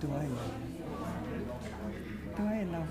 tuổi tuổi là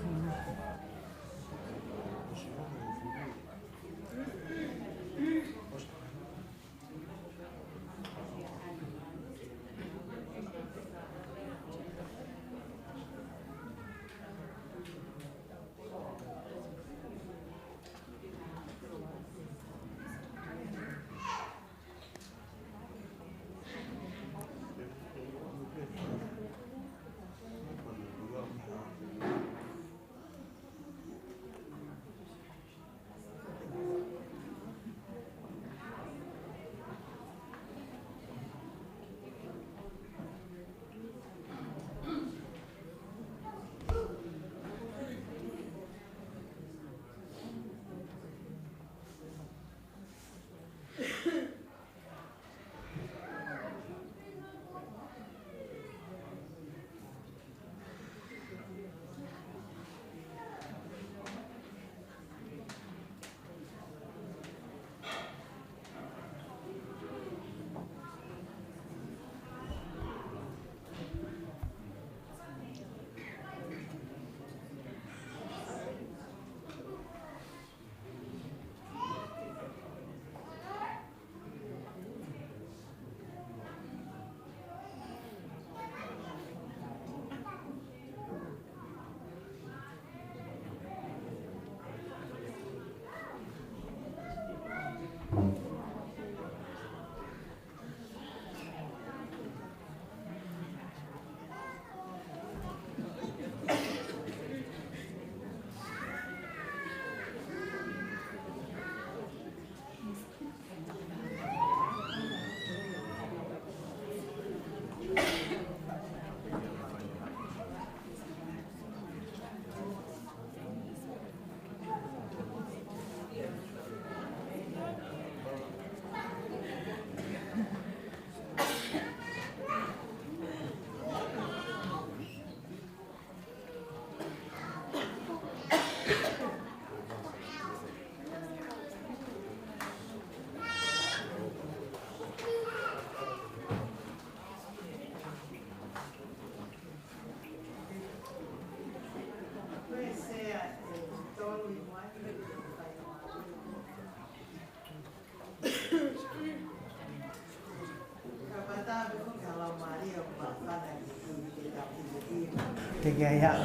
kegaya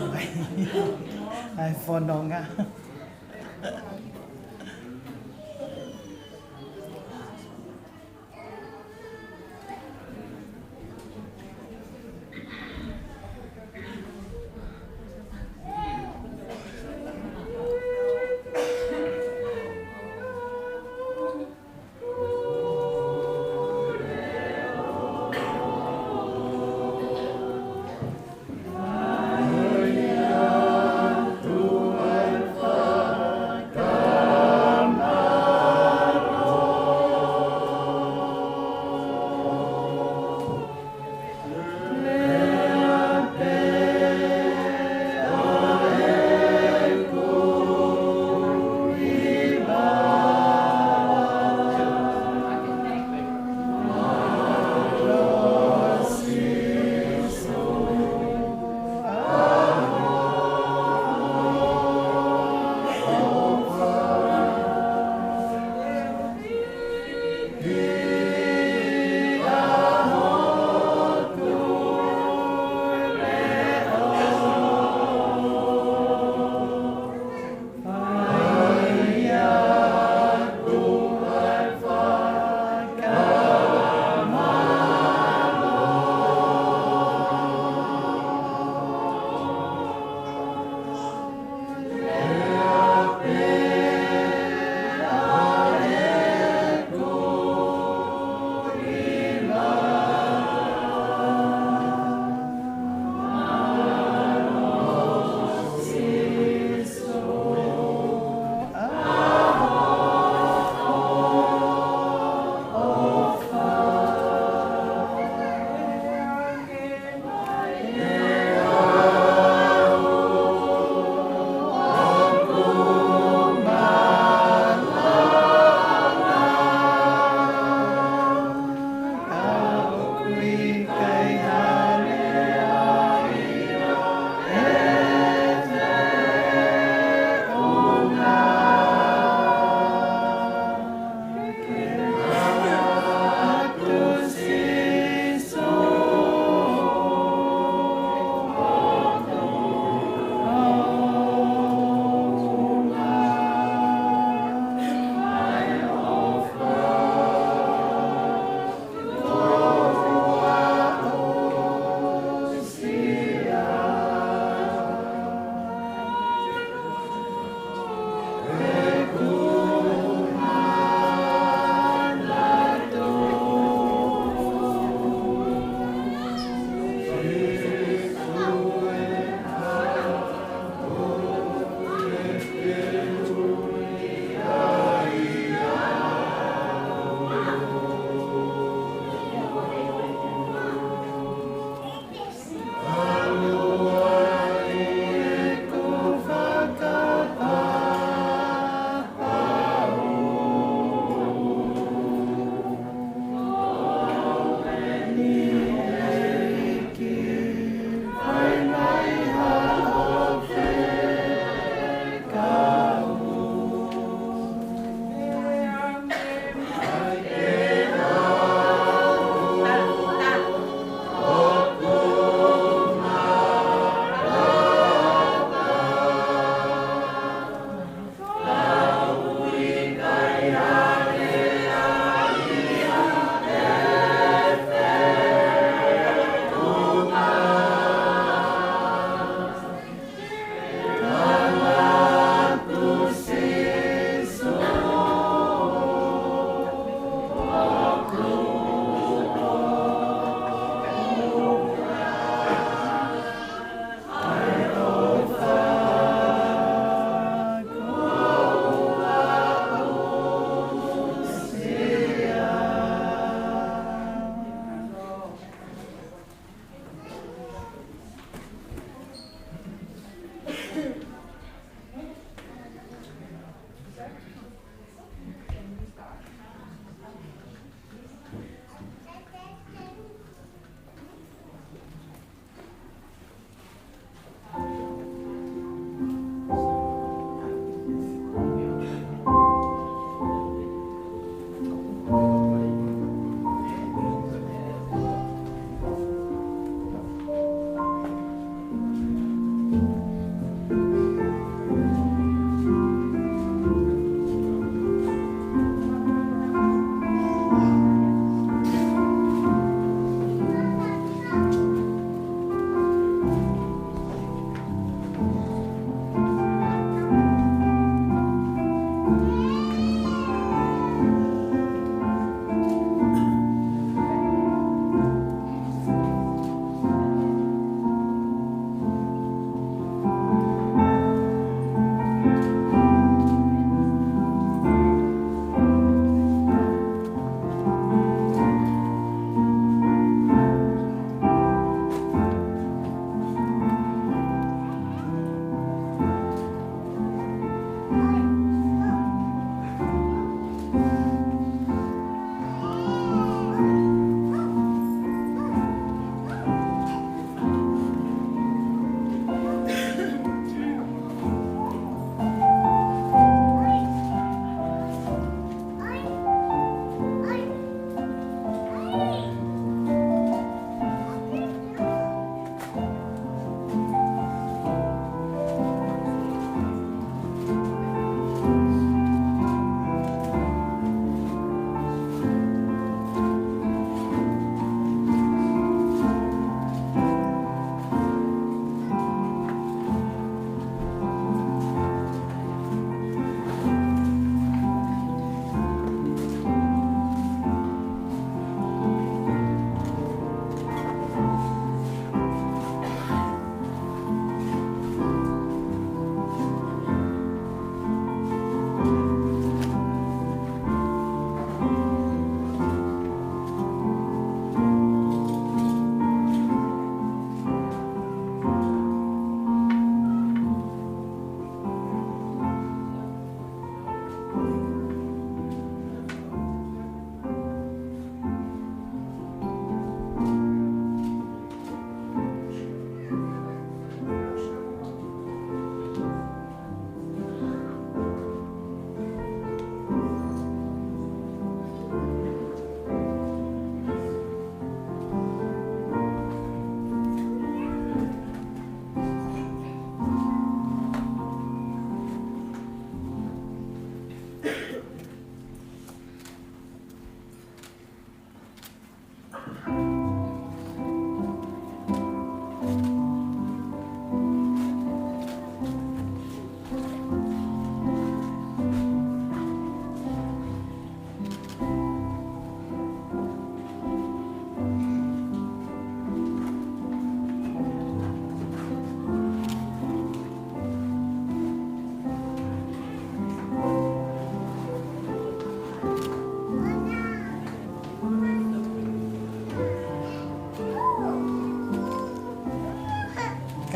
iPhone dong nga Tuhan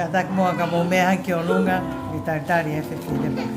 Ka tak mua ka mo mea ki o lunga i tautari e whiwhi le mai.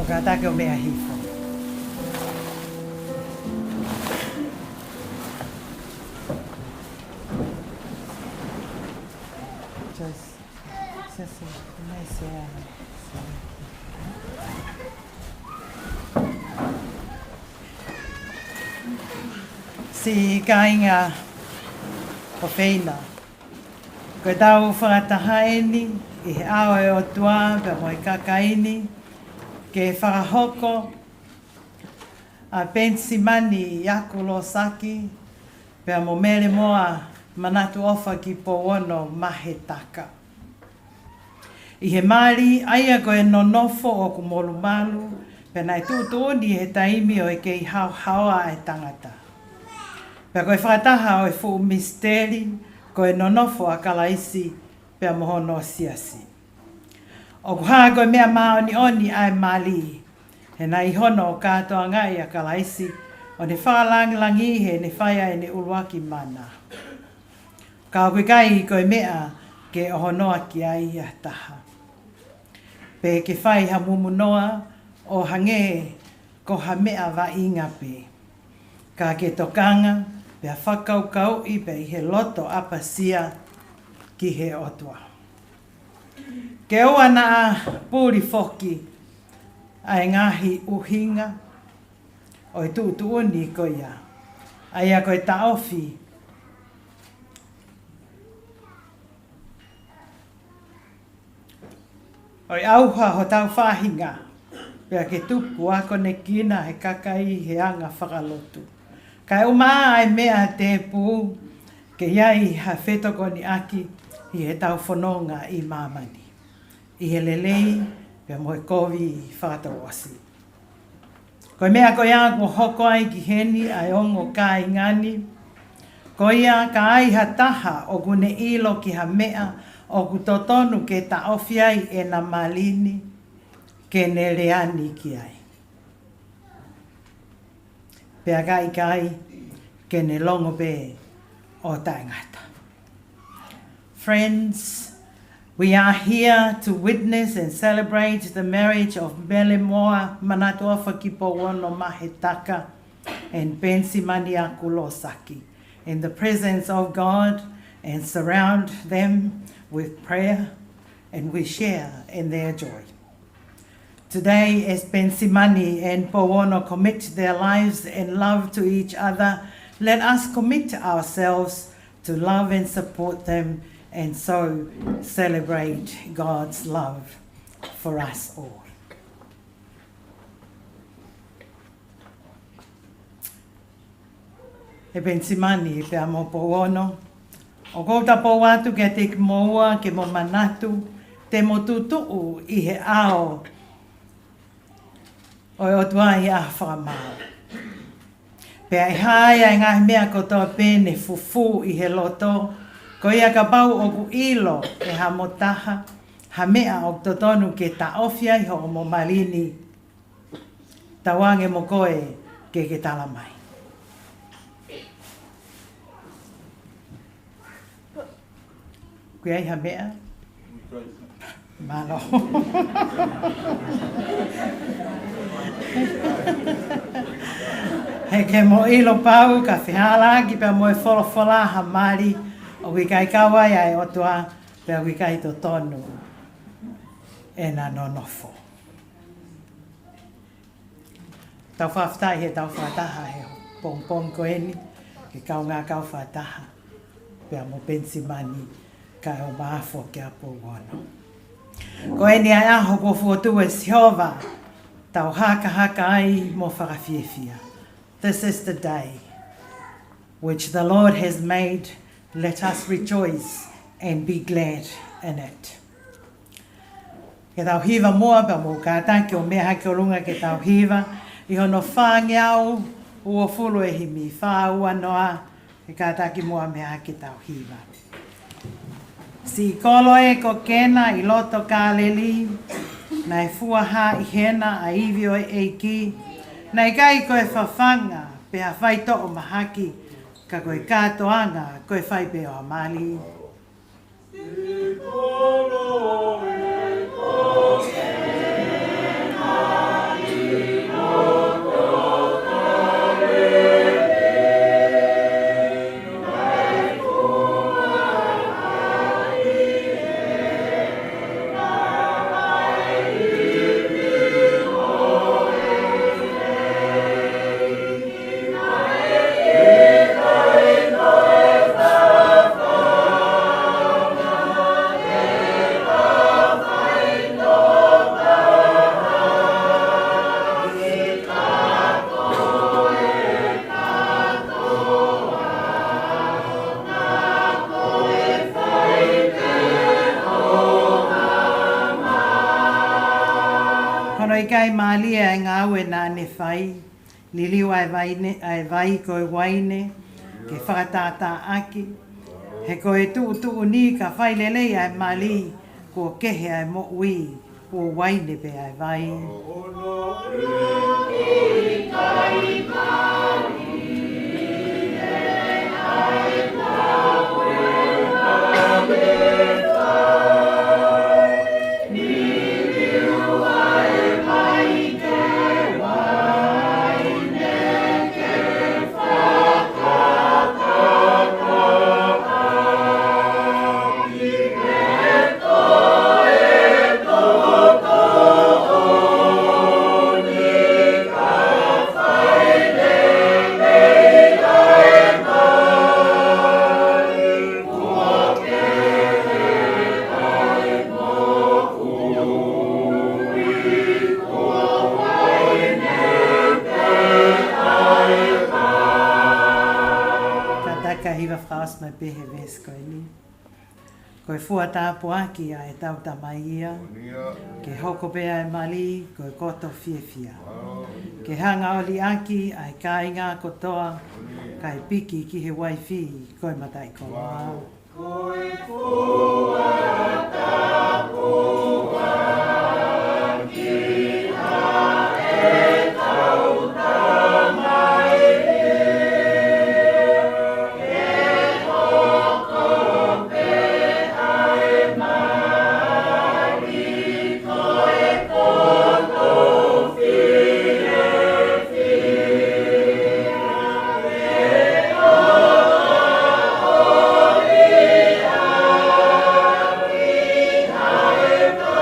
Ka take o mea hifo. Si kainga o wheina. Koe tau whakatahaini i he ao e o tua pe mo i kakaini ke whakahoko a Penisimani i aku Losaki pe mo Mele Moa Manatu Ofa ki Pouono Mahe Taka. I he mari aia koe nonofo o ku molu malu pe nai tūtūni he taimi o e kei hau hawa e tangata. Pe koe whakataha o e fu misteri koe nonofo a kalaisi pe mohono siasi. O kuhaa koe mea maoni oni ai mali. He nai hono o katoa ngai a kalaisi o ne whakalangilangi he ne whaia e ne uruaki mana. Ka koe kai koe mea ke ohonoa ki ai a taha. Pe ke whai ha mumunoa o hange ko ha mea wa inga pe. Ka ke tokanga pe a whakaukau i pe i he loto apasia ki he otua. Ke oa na pūri whoki ai ngahi uhinga o i tūtuuni ko ia. Ai a koe taofi o i auha ho tau whahinga pea ke tupu ako ne kina he kakai he anga whakalotu. Kai umaa ai mea te pū ke iai ha whetoko ni aki i he tau whanonga i mamani. I he lelei pia moe kovi whakatawasi. Koe mea koe ia kua hoko ai ki heni ai ongo ka ingani. Koe ia ka ai ha taha o kune ilo ki ha mea o ku totonu ke ta ofi ai e na malini ke ne reani ki ai. Pea kai ke ne longo be o taingata. Friends, we are here to witness and celebrate the marriage of Mele Moa Manatu Ofa ki Pouono Mahe Taka and Penisimani aku Losaki in the presence of God and surround them with prayer and we share in their joy. Today, as Penisimani and Pouono commit their lives and love to each other, let us commit ourselves to love and support them and so celebrate God's love for us all. He Penisimani e pea mo Pouono. O kouta pou atu ke te moa ke mo manatu, te mo tutuu i he ao o e otua i a whakamau. Pea i haia i ngahi mea kotoa pene fufu i he loto, ko ia ka pau o ku ilo e ha motaha, ha mea o totonu ke ta ofia i ho o mo malini, tawange mo koe ke tala mai. Kuia i ha mea? Malo. He ke mo ilo pau ka whihala ki pia mo e wholofola ha mari o wikai kawai ai o tua pia wikai to tonu e na nonofo. Tau whaftai he tau whataha he pong koeni ke kau ngā kau whataha pia mo Penisimani ka o maafo ke a Pouono. Ko e ni ai aho ko fuotu e Sihova, tau haka ai mo whakawhiewhia. This is the day which the Lord has made. Let us rejoice and be glad in it. Ke tau hiva moa pa mo kātā ki o mea hake o runga ke tau hiva, i hono whāngi au ua fulu e himi, whāua noa ke kātā ki moa mea hake tau hiva. Si kolo e ko kena i loto ka leli, nai fuaha i hena a iwi o e ki, nai kai koe whawhanga pe a whaito o mahaki, ka koe kātoanga koe whaipe o amali. Si kolo e ko kena i loto ka leli, kai malia e ngā ue nā ne whai, liliu ai vai koe waine, ke whakatātā aki, he koe tuu ni ka whai lelei ai mali, ko kehe ai mo ui, ko waine pe ai vai. My behe ves koe ni. Koe fua tāpu aki a e tau tamaia, ke hoko pea e mali, koe koto fiefia. Ke hanga oli aki a e kai ngā kotoa, kai piki ki he waifi, koe matai koloa. Koe fua tāpu aki a e tau tamaia, Mahe Taka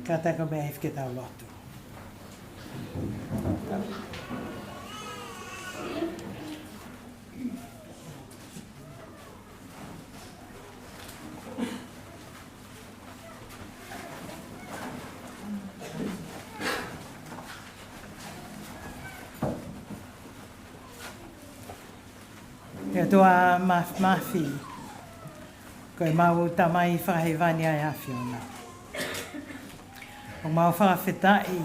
Ka tako me ke tau lotu. Ke tua mafi, koe mau tamai whakahewani ai awhiona. O mau whakawhetai,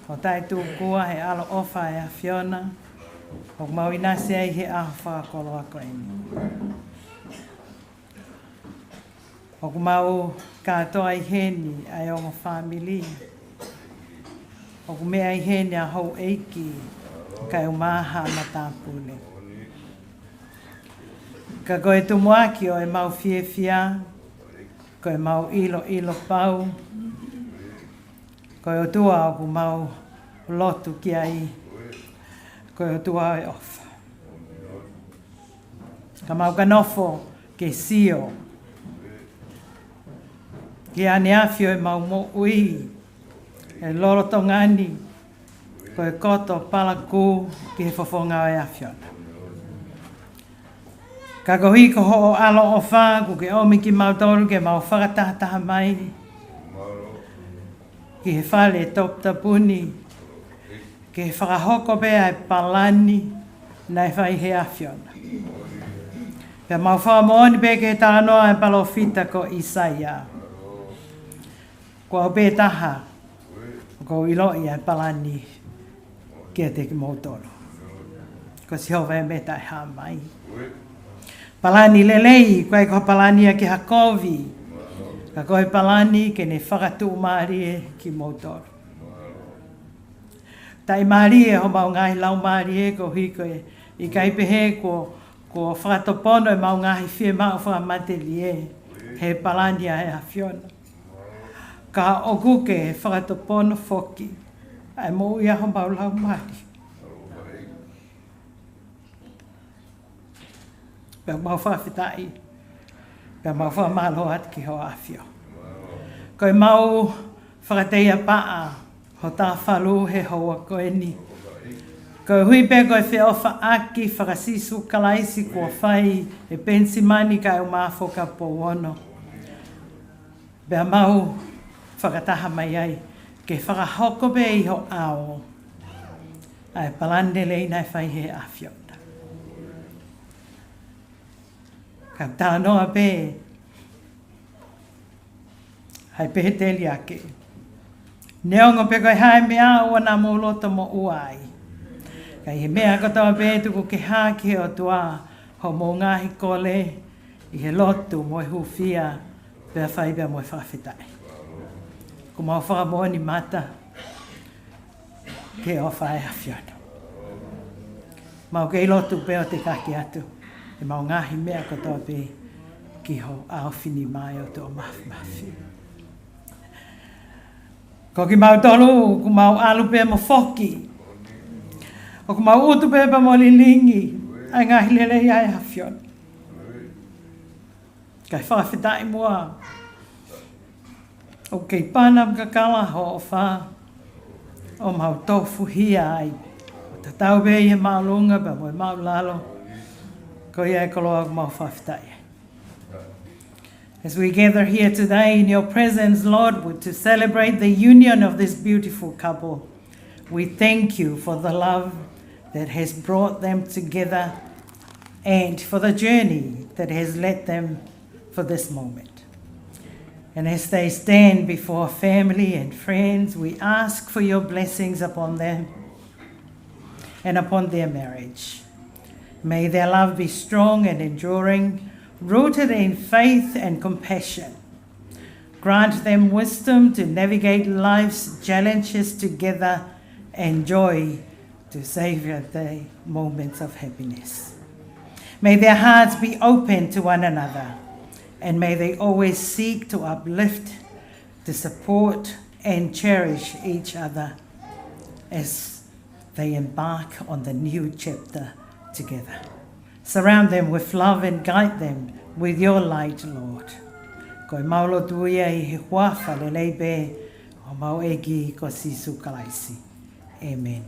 o tai tūkua he alo ofa ai awhiona, o mau inasi ai he aho whakakolo ako eni. O mau katoa i heni ai ongo whamili, o mea i heni a hou eiki, kai o maha matapule. Ka koe tumuaki o e mau fia, koe mau ilo pau, koe o tua o ku mau lotu ki ai, koe o tua e ofa. Ka mau kanofo ke sio, ki ane awhio e mau mo ui, e loro tongani, koe koto palaku ki he fofonga o e awhiona. Ka kohi ko ho alo o wha, ku ke omi ki mautolu ke mau whakatahataha mai. Ki he whale top tapuni, ki he whakahoko pea e palani, nai whai he awhiona. Pea mau whakamooni pe ke tānoa e palofita ko Isaia. Ko au pe taha, ko iloi e palani, ki a te ki mautolu. Ko si hova e meta e ha mai. Palani lelei, koe ko palani a ki hakovi. Ka koe palani ke ne whakatu maari e ki motor. Tai maari e ho mau ngahi lau maari e ko hiko e i kaipehe ko whakatopono e mau ngahi whie mau whakamateli e he palani a e hawhiona. Ka o kuke he whakatopono foki ai mo ia ho mau lau maari. Pea mau whawhitai, pea mau whamalo at ki ho awhio. Koe mau whakateia paa, ho tā whalu he hoa koe ni. Koe hui pe koe whi ofa aki, whakasisu kalaisi kua whai, e Penisimani kai o māwhoka Pouono. Pea mau whakataha mai ai, ke whakahoko pe i ho ao. Ai palande lei nai whai he awhio. Ka tānoa pē, hai peheteli ake. Neongo pe koe hae mea ua nā mōlota mo uai. Ka i he mea katoa pē tuku ke hā ki o tua, ho mō ngahi kole, i he lotu mo e hufia, pēa whai pēa mo e whawhetai. Ko mau whakamoani mata, ke o whae awhiona. Mau ke i lotu pēo te kaki atu. E mau ngahi mea katoa pe ki ho awhini mai o tō mafi. Ko ki mau tolu, ku mau alu pe mo foki. O ku mau utu pe pa mo lilingi, ai ngahi lele i ai hawhiona. Kai whawhetai mua. O kei pana kakala ho o wha, o mau tofu hia ai. O tatau pe i he mau lunga, pa mo e mau lalo. As we gather here today in your presence, Lord, to celebrate the union of this beautiful couple, we thank you for the love that has brought them together and for the journey that has led them for this moment. And as they stand before family and friends, we ask for your blessings upon them and upon their marriage. May their love be strong and enduring, rooted in faith and compassion. Grant them wisdom to navigate life's challenges together and joy to savor the moments of happiness. May their hearts be open to one another, and may they always seek to uplift, to support and cherish each other as they embark on the new chapter together. Surround them with love and guide them with your light, Lord. Koe maulo tuia I he huafa le leipe, O mau eki ko sisu kalaisi. Amen.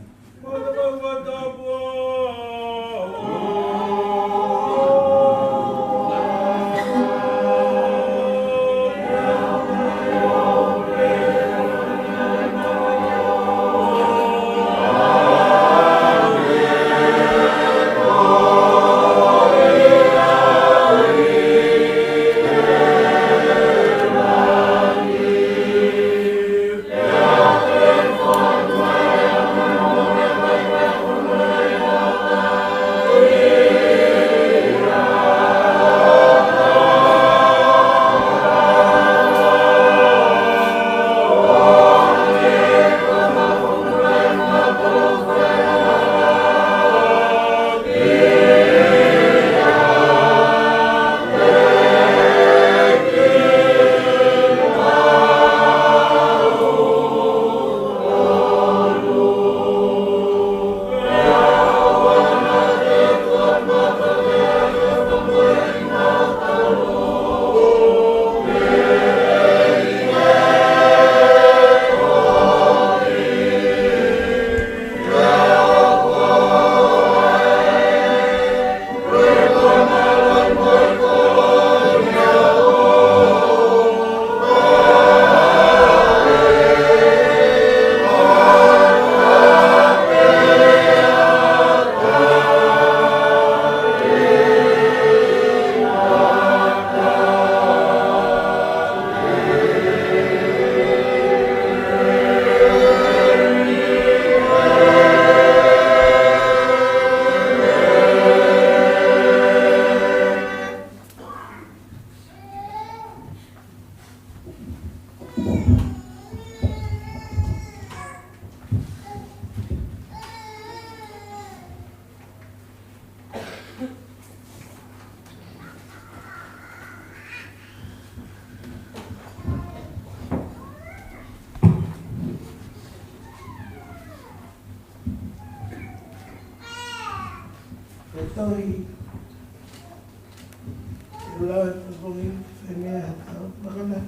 Tôi lời tôi phải nghe thảo Mahe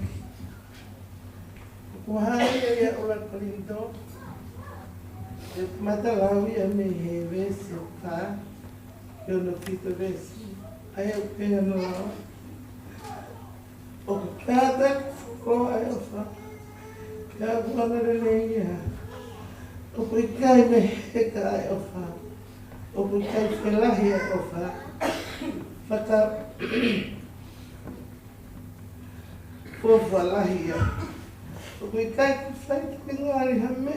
Kuhani ya ulat palinto matalawi ame heve sita yo no fito vesi ayo pena no o kada ko ayo fa ya buana leya o kai me ka ayo fa o kai felahi ayo fa faka po falahi ya o kai fai ngari hame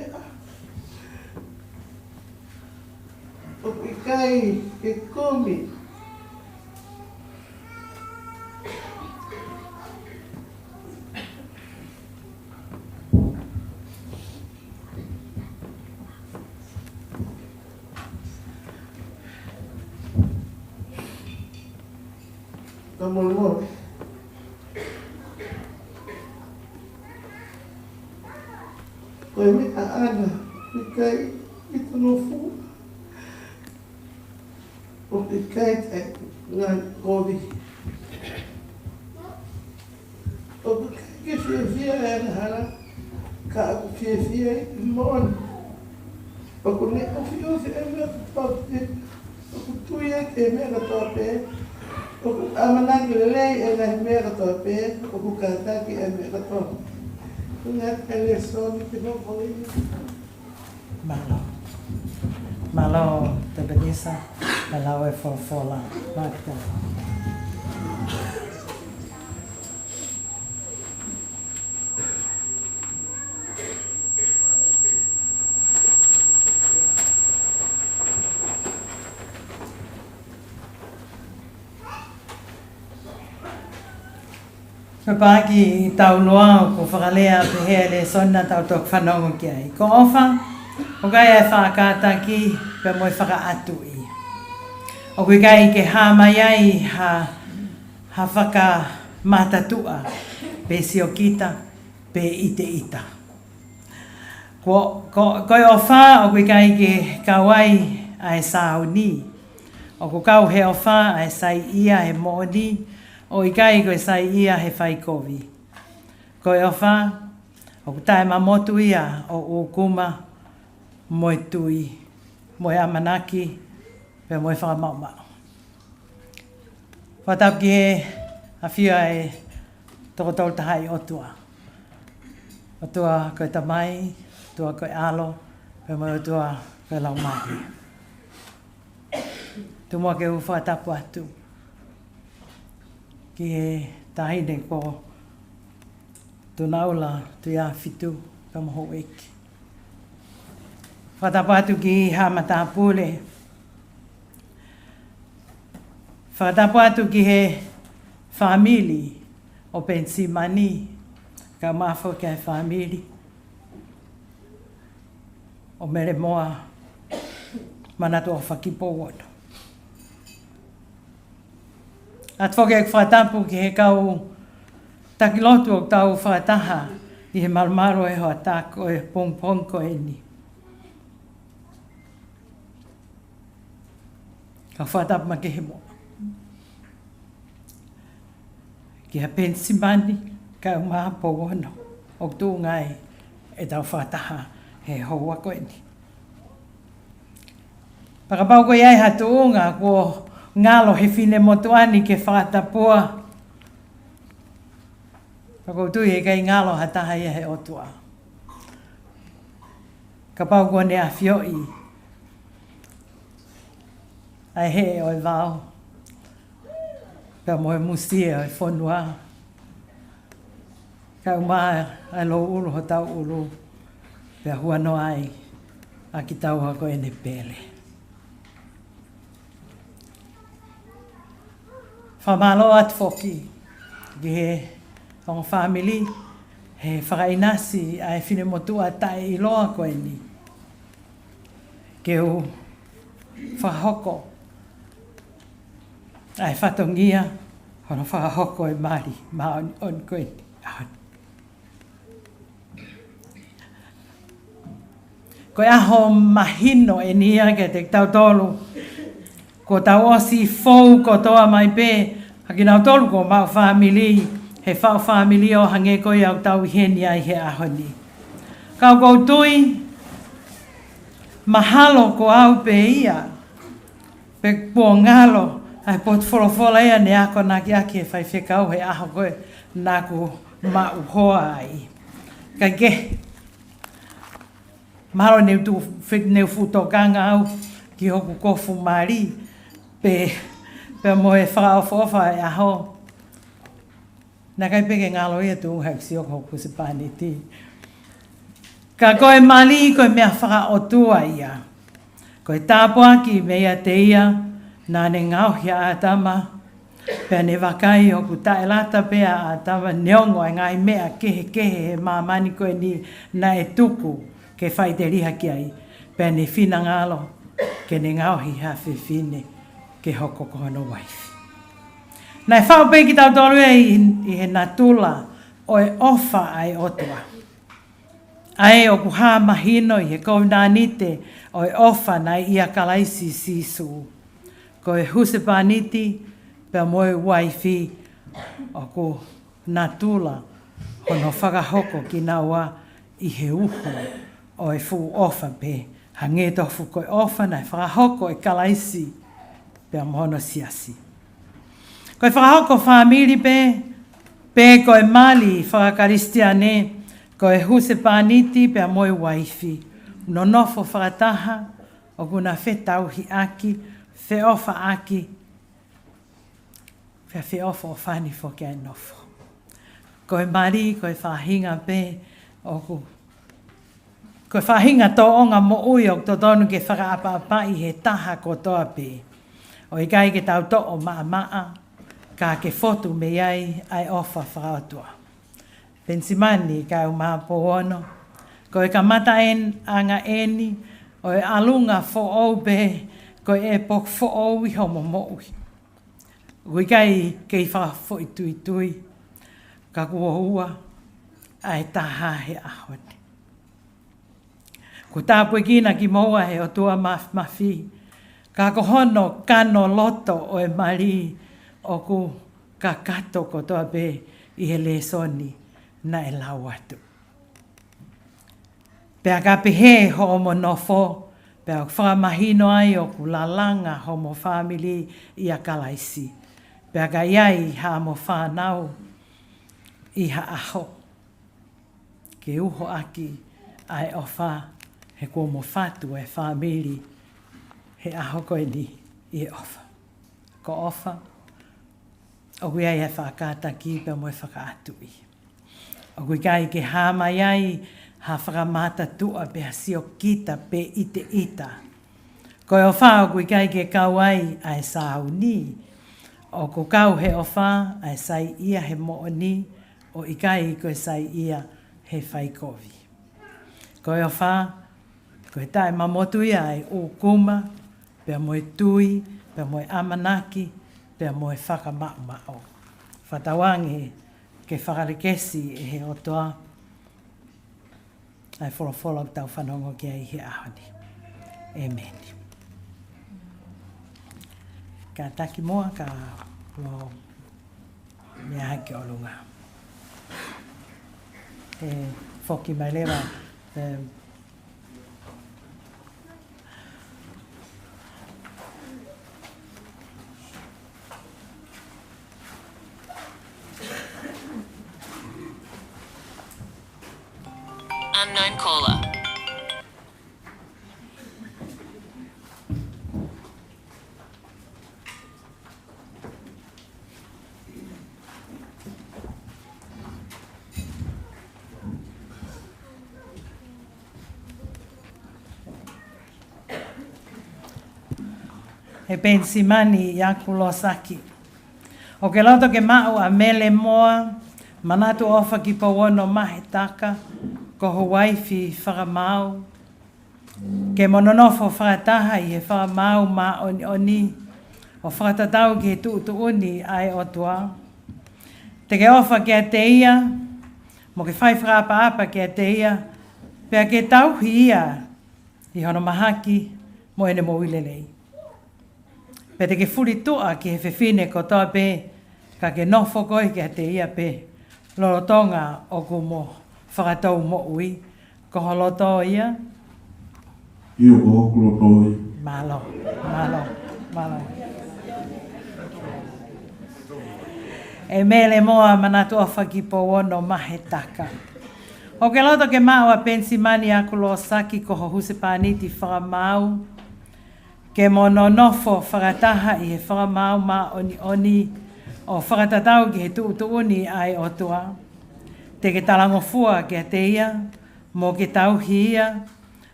o kai ke komi Kamulmo Koe me a ana kai ito no fu o kai te ngan kobi o kai ke fia e na hala ka fia mon o kone o fio se e me pa o tuia ke me na tope o amanang lei e na me ka tope o kata ki e me ka tope ngat eleson ki no foi Malo te benisa, malo e fola, magda. Pagi tau loa ko whakalea pehe le sona tau tok whanongo ki ai. Ko ofa, o gai e whakata ki pe moi whakaatu i. O kui gai ke hā mai ai ha whaka matatua pe siokita pe ita. Koe ofa o kui gai ke kawai ai sauni. O ku kau he ofa ai sai ia he mooni. O i kai koe sai ia he whai kovi. Koe ofa, O ku tae ma motu ia o ukuma moi tui, moi amanaki, pe moi whakamaumau. Whatap ki he a whia e toko tau tahai otua. Otua koe tamai, otua koe alo, pe moi otua koe lau mahi. Tumua ke u whatapu atu. Ki he tahine ko tunaula tu ia fitu ka moho eki. Whatapu atu ki hamata pule. Whatapu atu ki he famili o Penisimani. Ka mafo ki he famili. O Mele Moa Manatu Ofa ki Pouono. At whoke ek whatapu ki he kau takilotu o tau whataha i he marmaro e hoa tako e pong ko e ni. Ka whatapu ma ke he moa. Ki ha Penisimani ka maha Pouono o tu ngai e tau whataha he hoa ko e ni. Pakapau ko iai hatu unga ko ngalo he fine motuani ke whakatapua. Pakotui e kai ngalo hataha ia he otua. Ka pau ko ne a whioi. Ai he oi vau. Ka moe musia oi whonua. Ka umaa ai lo ulu ho tau ulu. Pea huano ai a ki tau hako e ne pele. Whamalo at whoki. Ki he Tong family, he whakainasi ai whine motua tae i loa koe ni. Ke u whahoko. Ai whatongia, hono whahoko e mari, ma on koe ni. Koe aho mahino e nia ke te tau tolu. Ko tau osi fou ko toa mai pe, haki nau tolu ko mau family. He whao whamili o hange koe au tau heni ai he ahoni. Kau kou tui, mahalo ko au pe ia. Pe pua ngalo, ai pot wholofola ia ne ako naki ake whai whekau he aho koe naku mau hoa ai. Kai ke, mahalo neu futokanga au ki hoku kofu mari, pe moe whakaofofa e aho. Nā kai peke ngalo ia tu hau si o hoku se pāniti. Ka koe mali koe mea whaka o tua ia. Koe tāpua ki mea te ia, nā ne ngau hia ātama. Pea ne wakai hoku tae lata pea ātama neongo ai ngai mea kehe he mamani koe ni na e tuku ke whai te riha ki ai. Pea ne whina ngalo ke ne ngau hi hawhi whine ke hoko kohono waifi. Nai whaupe ki tau tolu e i he natula o e ofa ai otua. Ai o ku hā mahino i he kounanite o e ofa nai ia kalaisi sisu. Ko e huse pāniti pia moe waifi o ku natula hono whakahoko ki naua i he uho o e fu ofa pe. Hange tofu ko e ofa nai whakahoko e kalaisi pia mohono siasi. Koe whakahoko whamiri pe koe mali whakakaristiane, koe huse pāniti pia moe waifi. No nofo whakataha, o kuna whetauhi aki, wheofa aki, wheofa o whani whoke ai nofo. Koe mari, koe whahinga koe whahinga tō onga mo ui o tō tonu ke whakaapa i he taha ko toa pe. O i kai ke tau to o maa, ka ke fotu me ai ofa whakaotua. Penisimani ka uma Pouono, ko e ka mata anga eni, o e alunga fo ou pe, ko e pok fo ou i homo moui. Ui kai kei whakafo i tui, ka kua ua, ai taha he ahoni. Ko tāpue kina ki moua he o tua mawhi, ka kohono kano loto o e mari, o ku ka kato ko toa pe i he le soni na e lau atu. Pea ka pehe ho o mo nofo, pea whakamahino ai o ku lalanga ho mo family i a kalaisi. Pea ka iai ha mo whanau i ha aho. Ke uho aki ai ofa he ko mo fatu e family he aho koe ni i ofa. Ko ofa, o kui ai e whakataki pea mo e whakaatui. O kui kai ke hama iai ha whakamata tua pea sio kita pe ite ita. Koe o wha o kui kai ke kau ai ai sāu ni. O ko kau he o wha ai sai ia he mo'o ni o i kai koe sai ia he whaikovi. Koe o wha, koe tae mamotu ia ai o kuma, pea moe tui, pea moe amanaki, pea moe whakamau. Whatawange ke whakarikesi e he otoa, ai wholo tau whanongo ki ai he ahoni. Amen. Ka taki moa ka lo mea hake o lunga. E whoki mai lewa, Unknown caller. He Penisimani i aku Losaki. O ke loto ke mau a Mele Moa Manatu Ofa ki Pouono Mahe Taka, ko ho waifi whakamau. Ke mononofo whakataha i he whakamau ma oni, o whakatatau ki he tuuni ai otua. Te ke ofa ke a te ia, mo ke whai whakapa ke a te ia, pea ke tauhi ia i hono mahaki mo ene mo wilelei. Pe te ke furi tua ki he whiwhine ko toa pe, ka ke nofo koi ki a te ia pe, lorotonga o ku mo whakatau mo ui, ko holoto ia. Ia ko hoku loto ia. Malo. E Mele Moa Manatu Ofa ki Pouono Mahe Taka. O ke loto ke mau a Penisimani aku Losaki ko ho huse paniti whakamau, ke mononofo whakataha i he whakamau ma oni o whakatatau ki he tuuni ai otua. Te ke talangofua ki a te ia, mo ke tauhi ia,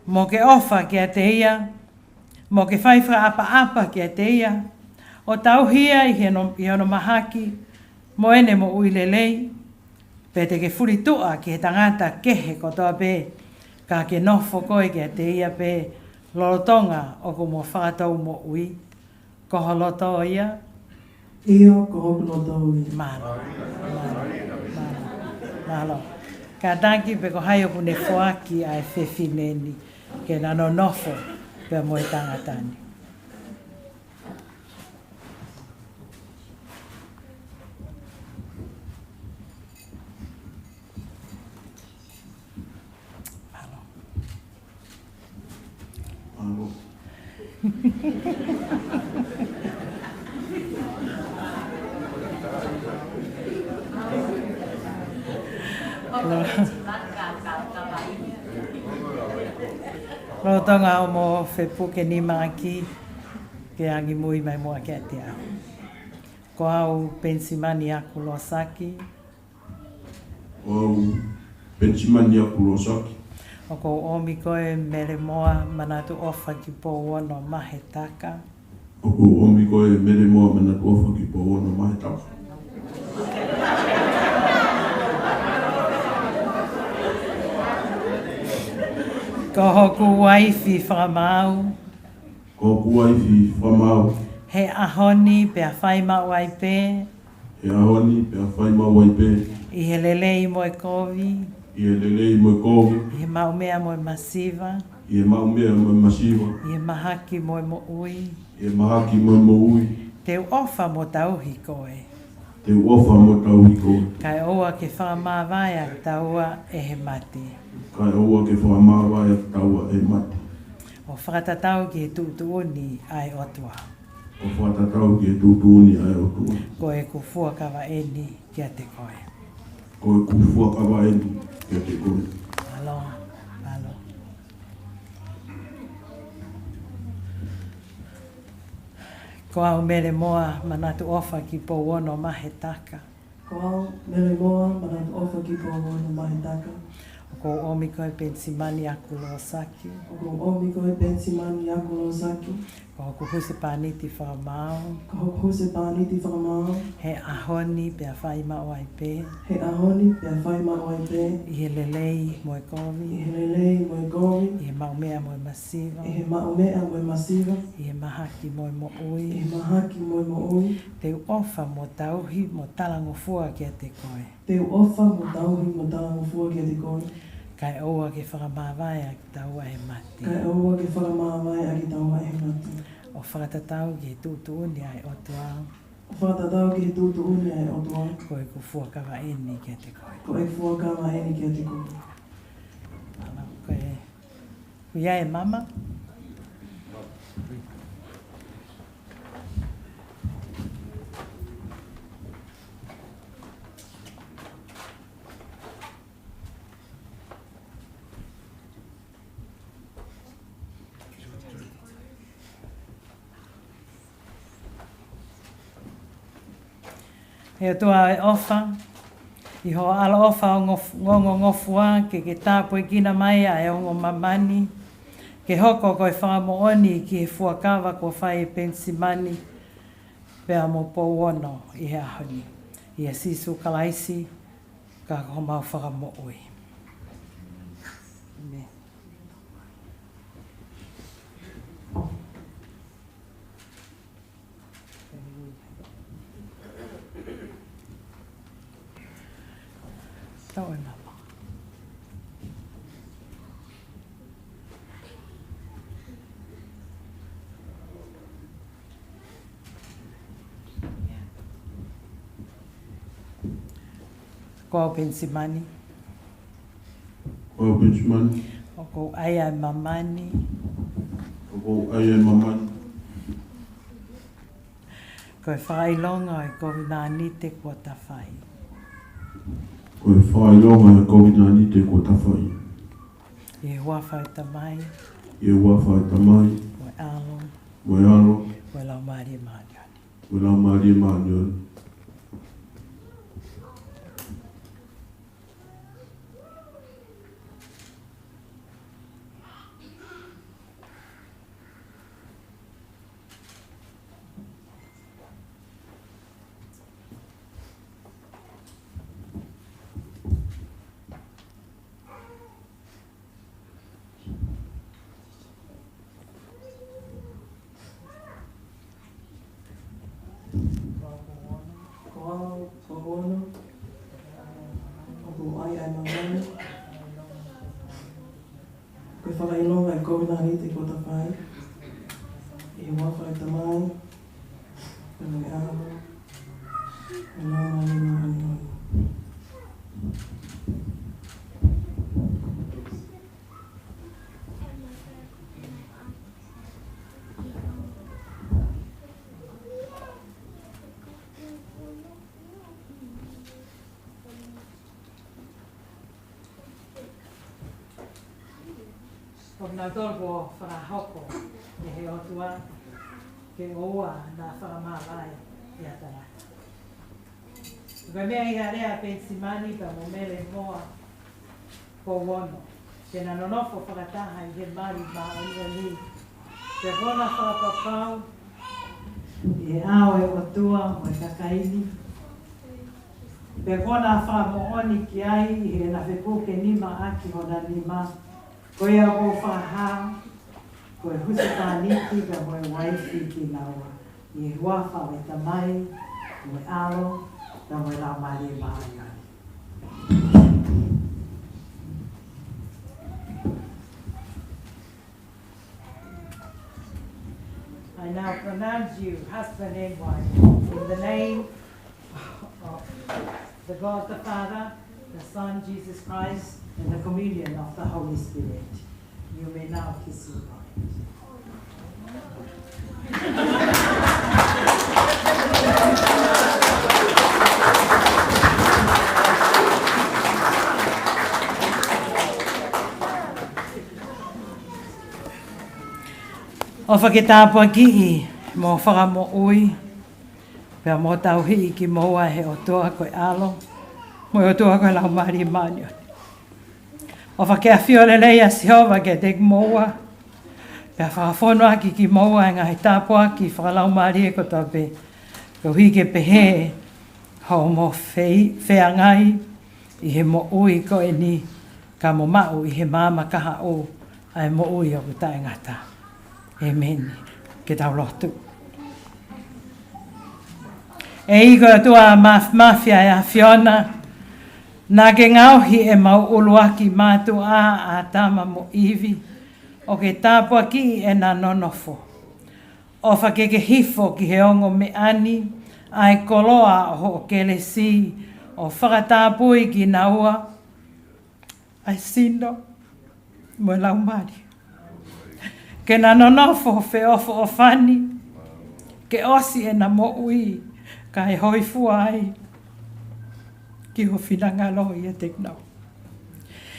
mo ke ofa ki a te ia, mo ke whaiwha apa ki a te ia, o tauhi ia i hono mahaki, mo ene mo uilelei, pe te ke furitua ki he tangata kehe ko toa pe, ka ke nofo koe ki a te ia pe, lorotonga o ko mo whakatau mo ui, ko holoto ia. Ia ko hoku loto ia. Malo. Ka tanki pe ko hai oku ne whoaki ai whewhineni, ke nano nofo pe mo e tangatani. Malo. Rotonga o mo whepuke ni maki, ke angi mui mai mua ke te au. Ko au Penisimani aku Losaki. Au Penisimani aku Losaki. O ko omi koe Mele Moa Manatu Ofa ki Pouono Mahe Taka. O ko omi koe Mele Moa Manatu Ofa ki Pouono Mahe Taka. Ko hoku waifi whakamau. Ko hoku waifi whamau. He ahoni pe a whai mau ai pe. He ahoni pe a whai mau ai pe. I he lelei mo e kovi. I he lelei mo e kovi. I he maumea mo e masiva. I he maumea mo e masiva. I he mahaki mo e mo ui. I he mahaki mo e mo ui. Te ofa mo tauhi koe. Te ofa mo tau i koe. Kai oa ke whamāwaia taua e he mati. Kai oa ke whamāwai taua e mati. O whakatatau ki he tuutuuni ai otua. O whatatau ki e tūtūni ai o tua. Ko e kufua kawa eni kia te koe. Ko e kufua kawa eni kia te koe. Aloha, alo. Ko au Mele Moa Manatu Ofa ki Pouono Mahe Taka. Ko au Mele Moa Manatu Ofa ki Pouono Mahe Taka. Ko omi koe Penisimani aku Losaki. Ko omi koe Penisimani aku Losaki. Ko hoku huse pāniti whakamau. Ko hoku huse pāniti whakamau. He ahoni pia whaima o ai pē. He ahoni pia whaima o ai pē. I he lelei moe kovi. I he lelei moe kovi. I he maumea moe masiva. I he maumea moe masiva. I he mahaki moe mo ui. I he mahaki moe mo ui. Te ofa mo tauhi mo talango fua kia te koe. Te ofa mo tauhi mo talango fua kia te koe. Kai oa ke whakamāwai a ki taua he mati. Kai oa ke whakamāwai a ki taua he mati. O whakatatau ki he tūtuuni ai o tuau. O whakatatau ki he tūtuuni ai o tuau. Ko e kufua kawa eni kia te koe. Ko e kufua kawa eni kia te koe. Ala, ko e... Kuia e mama? He tua e ofa, i ho ala ofa o ngongo ngofua, ke tāpoi kina mai a e ongo mamani, ke hoko koe whakamooni ki he fuakawa ko whai Penisimani, pēa mo Pouono i he ahoni. I a sisu kalaisi, ka ko mau whakamooi. Amen. Tau e mama. Ko au Penisimani. Ko au Penisimani. O ko aia e mamani. O ko aia e mamani. Ko e whakailonga e COVID-19 kua tawhai. Ko e whailonga e COVID-19 kua tawhai. I hua whai tamai. I hua whai tamai. Ko e alo. Ko e alo. Ko e lau maari e maariani. Ko e lau maari e maariani. Pouono, o ko ai ai mamani. Ko e whakailonga e COVID-19 ko tawhai. I hua whai tamai. Ko e alo. E lau mani mani. Ko nga dorgo whakahoko e he otua ke oua nā whakamāwai i atara. Ko mea i harea Penisimani pa mo Mele Moa Pouono. Ke na nonofo whakataha i he mari ma oni. Te hona whakapapau i he ao e otua mo e kakaini. Pe hona whakamooni ki ai i he na whepuke nima aki hona nima. Ko ia o whahau, ko e husi tāniti ka mo e waifi ki naua. I e huafa o e tamai, mo e alo, ka mo e lau maari e maariani. I now pronounce you husband and wife in the name the God the Father, the Son, Jesus Christ, and the communion of the Holy Spirit. You may now kiss your bride. O whaketapua ki I, mō whakamo ui, pia mō tauhi ki moa he o toa koe alo, mo o toa koe lau mari manio. O whakea whiole leia si hova ke te moa, pia whakafono aki ki moa e ngahi tāpua ki whakalau mari e ko tope, ko hike pehe, ho mo whea ngai, I he mo ui ko e ni, ka mo mau I he māma kaha o, ai mo ui o kuta e ngata. Amen. Ke tau lotu. E iko tua mafia e a Fiona, nā ke ngauhi e mau uluaki mātu a tama mo iwi, o ke tāpua ki e nā nonofo. O whake ke hifo ki he ongo me ani, ai koloa o kele si, o whakatāpui ki naua, ai sino, mo lau mari. Ke nā nonofo whe ofo o whani, ke osi e nā mo ui, ka e hoi fua ai, ki ho whinanga lohi e te knau.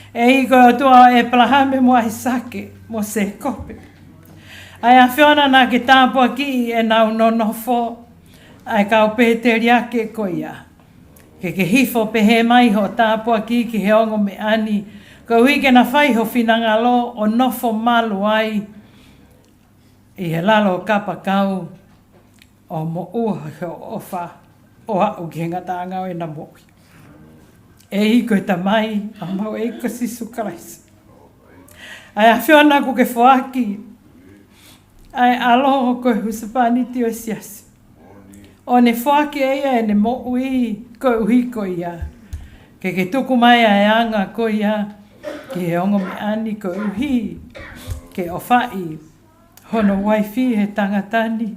E iko o tua e plahame mo ai sake, mo se kope. Ai a whiona nā ke tāpua ki e nau nonofo, ai kau pēteri ake ko ia. Ke hifo pehe mai ho tāpua ki he ongo me ani, ko hui ke na whai ho whinanga lo o nofo malu ai, I he lalo kapa kau o mo ua he ofa o au ki ngata angau e na moki. E iko ta mai a mau e iko sisu Christ. Ai a whiona ko ke whaaki, ai aloho ko husapani tio siasi. O ne whaaki eia e ne mo ui ko uhi ko ia. Ke tuku mai ai anga ko ia, ki he ongo me ani ko uhi, ke o whai, hono waifi he tangatani.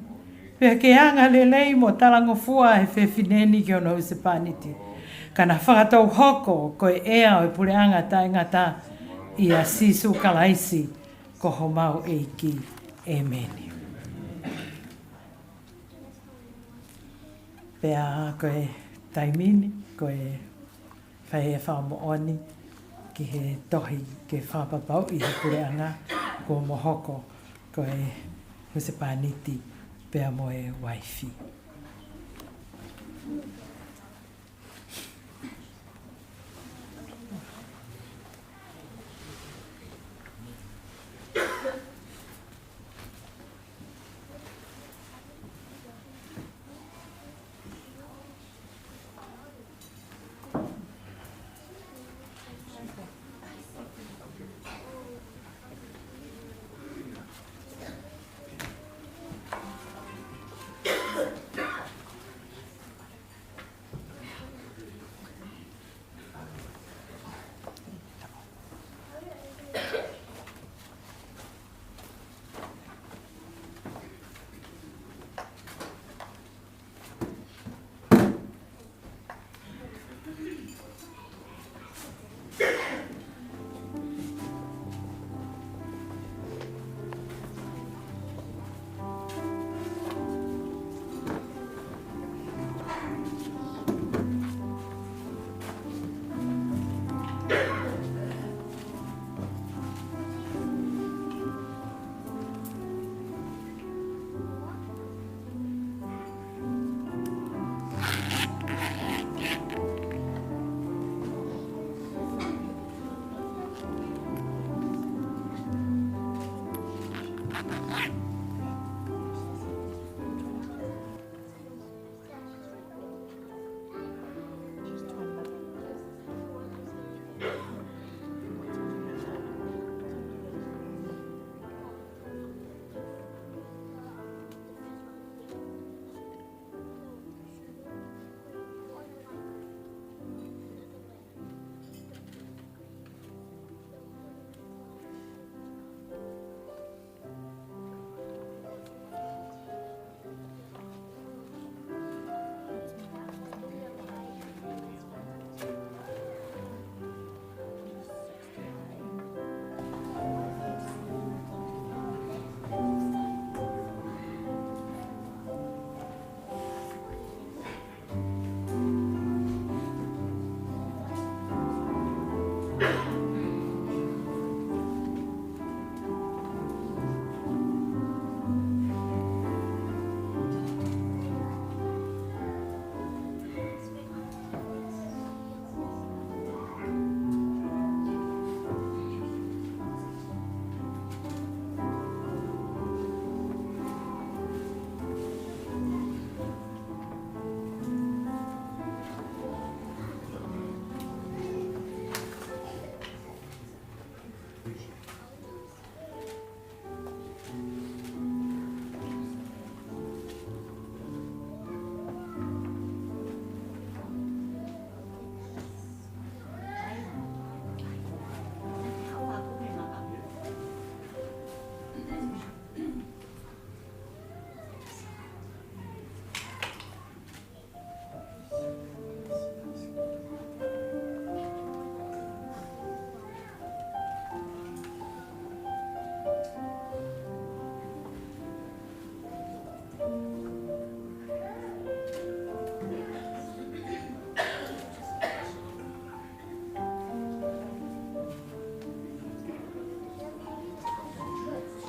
Pea ke anga lelei mo talango fua he whewhineni ki ono usipaniti. Kana whakatau hoko koe ea o e pure anga tai ngata I a sisu kalaisi ko ho mau eiki. Amen. Pea koe taimini, koe whai e whamooni ki he tohi ke whapapau I he pure anga ko mohoko koe husepaniti pea moe waifi.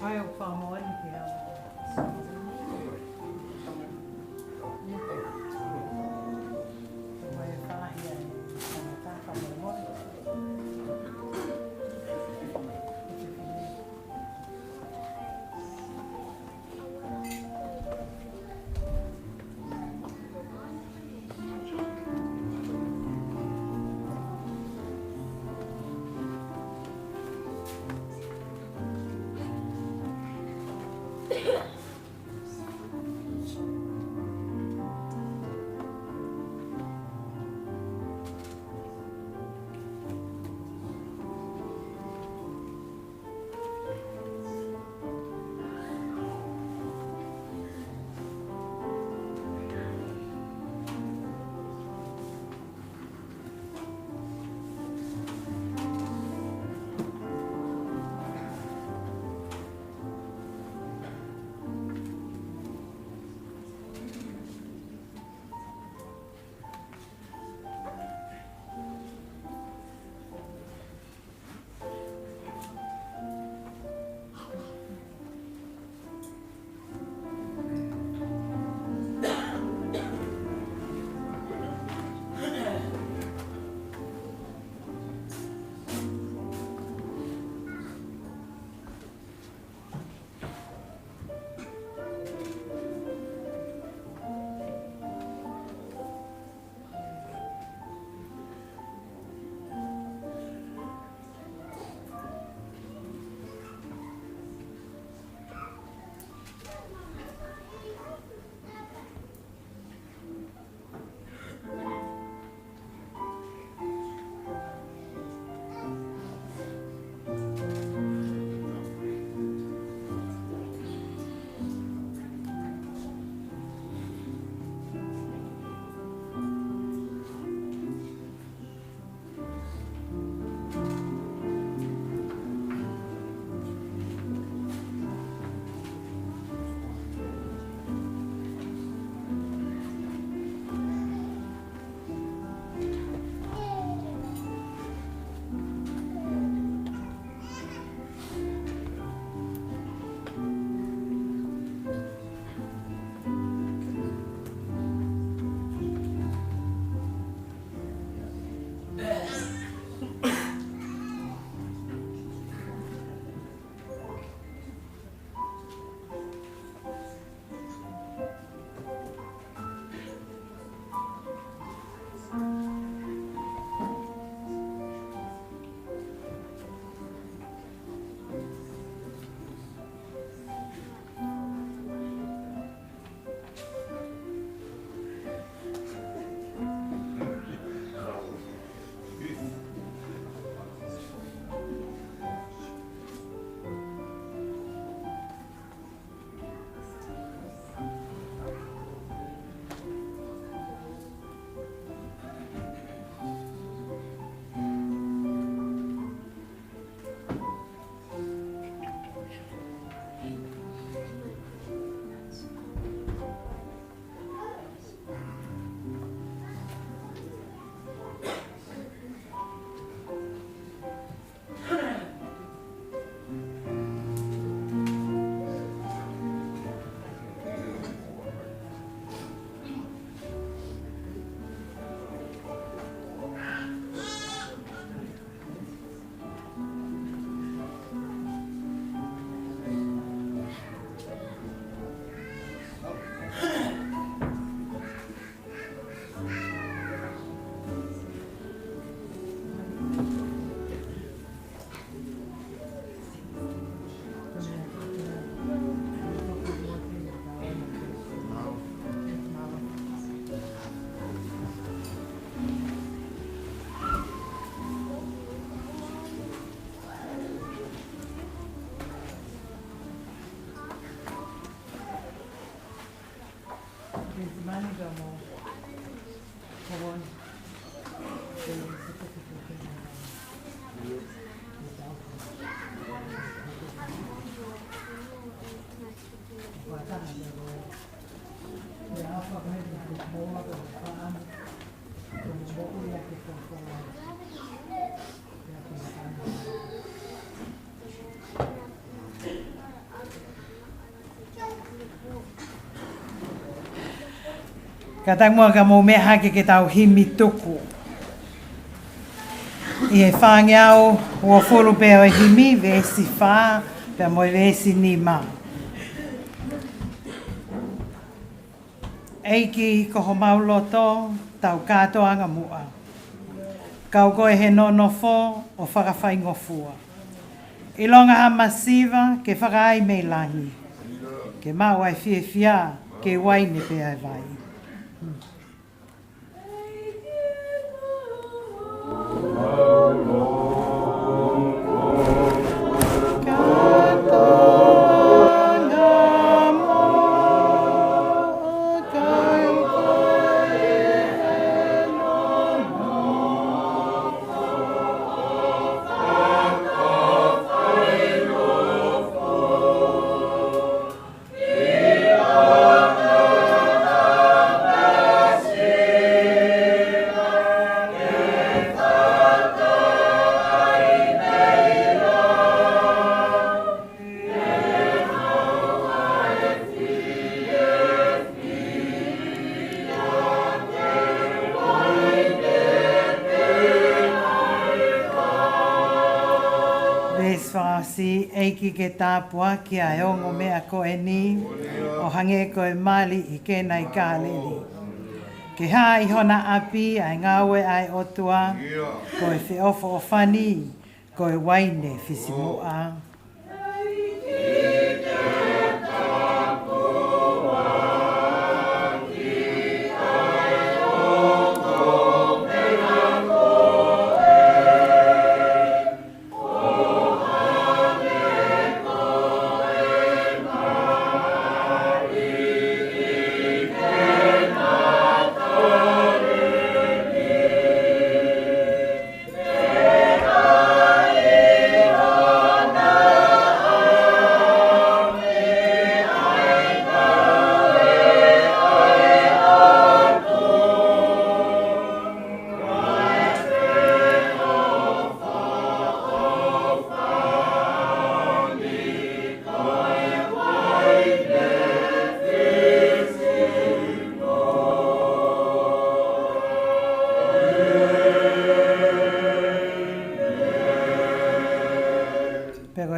Ai o whamoani ki au. Mai e whahi ai, Mahe Taka Penisimani. Penisimani ka mo. Pouono. Ka taimua ka mō mea hake ke tau himi tuku. I he whāngiau ua whuru pēo e himi, vesi whā, pēo mo vesi ni mā. Eiki koho mauloto, tau kātoanga mua. Kau koe he nono fo o whakawhai ngofua. I longa ha masiva ke whakaai mei langi. Ke mau ai fie fia, ke waine pe ai vai. Eiki ke tāpua ki a ongo mea ko e ni, o hange ko e mali i kena i kāleli. Ke hā i hona api ai ngāwe ai otua, ko e whiofo o whani, ko e waine whisimua.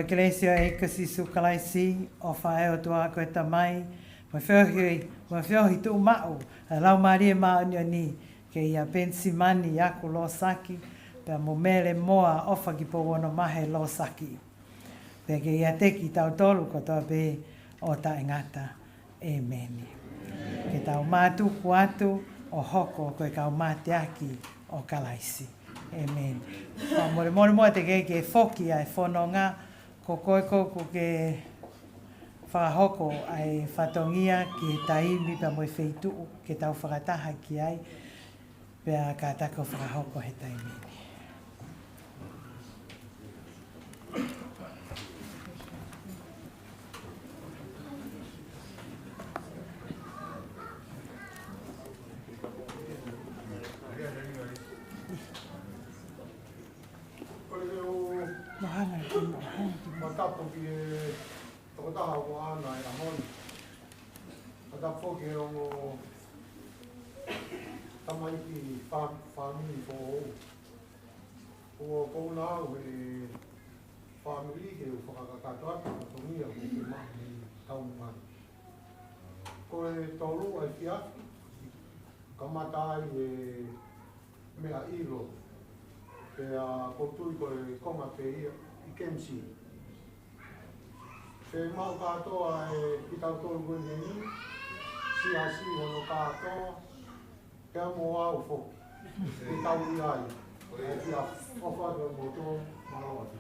Ecclesia e kasi sukalaisi o whae o tua koe tamai. Mo whiohi tu mau, a lau maria maa ni ke ia Penisimani aku Losaki, pea mo Mele Moa Ofa ki Pouono Mahe Losaki. Pea ke ia teki tau tolu ko toa pe o ta ingata. Amen. Ke tau mātu kuatu o hoko koe kau māte aki o kalaisi. Amen. Mole moa te ke foki ai whanonga, ko koe koko ke whahoko ai whatongia ki taimi pa moe wheitu ke tau whakataha ki ai pea ka tako whahoko he taimi. Matapo ki e tokotaha o ana e ahoni. Matapo ki e ongo tamai ki whamini ko o. O kouna au e whamiri ke u whakakatoa ki katongia ko ke mahi taumani. Ko e tolu ai fiaki, kamatai e mea ilo. Pea kotui ko e konga pe ia i kensi. Se mau katoa e kitau tolu koe ni, si ono katoa, pea mo au fo, e tau i ai. E kia whawhatu e moto, manawati.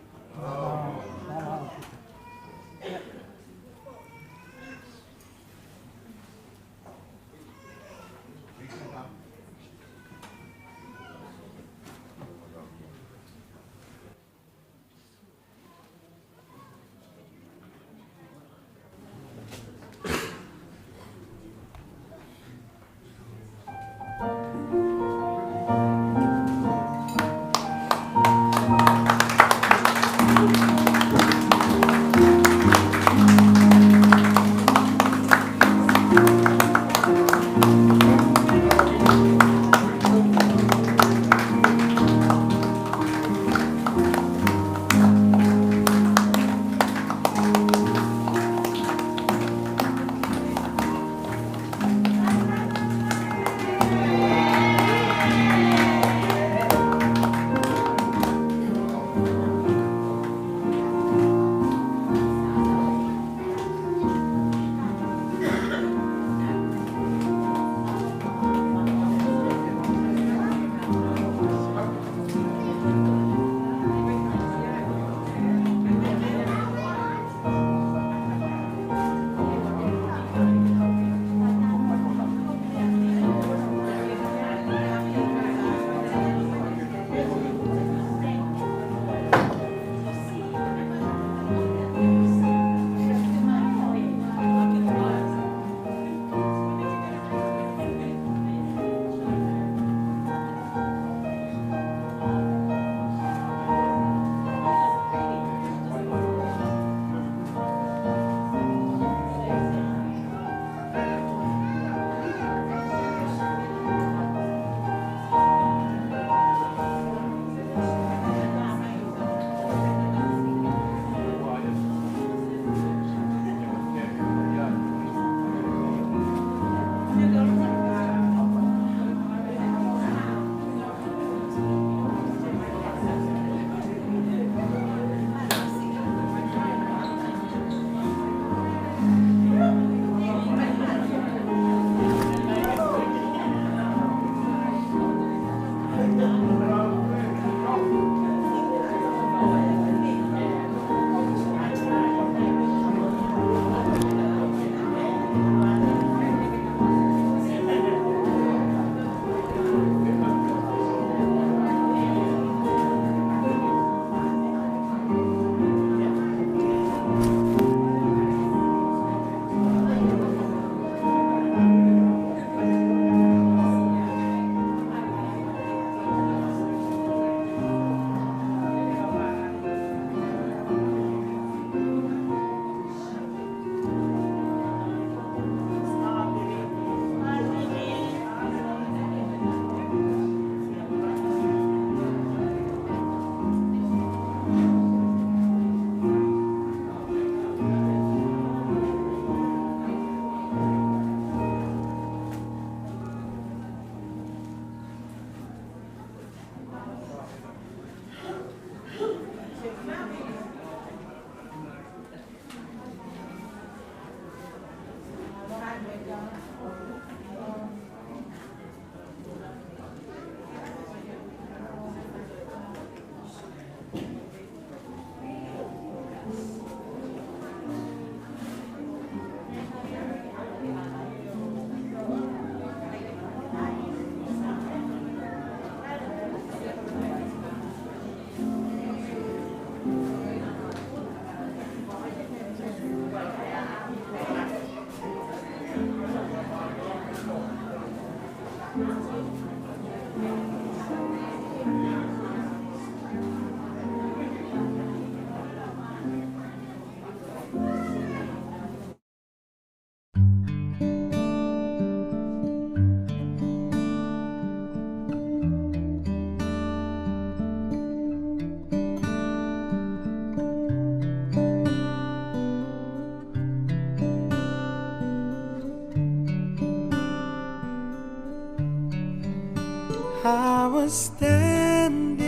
was standing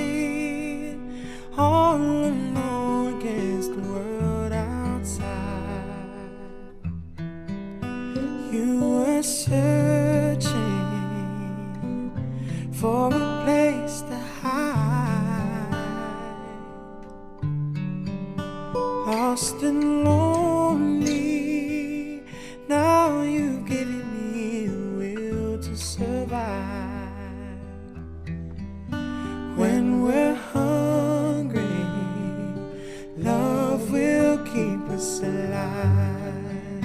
all alone against the world outside. You were searching for a place to hide, lost and lonely. Now you've given me the will to survive. When we're hungry, love will keep us alive.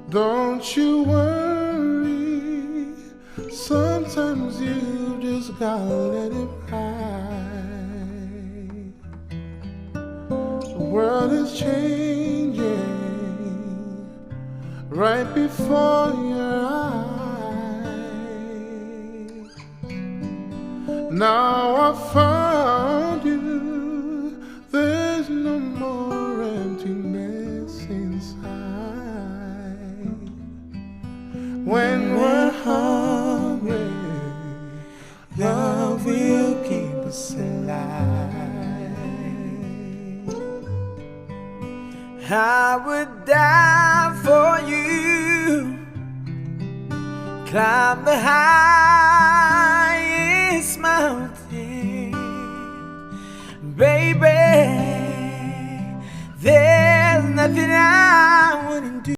Don't you worry, sometimes you just gotta let it ride. The world is changing right before your eyes. Now I found you, there's no more emptiness inside. When we're hungry, love will keep us alive. I would die for you, climb the highest mountain, baby. There's nothing I wouldn't do.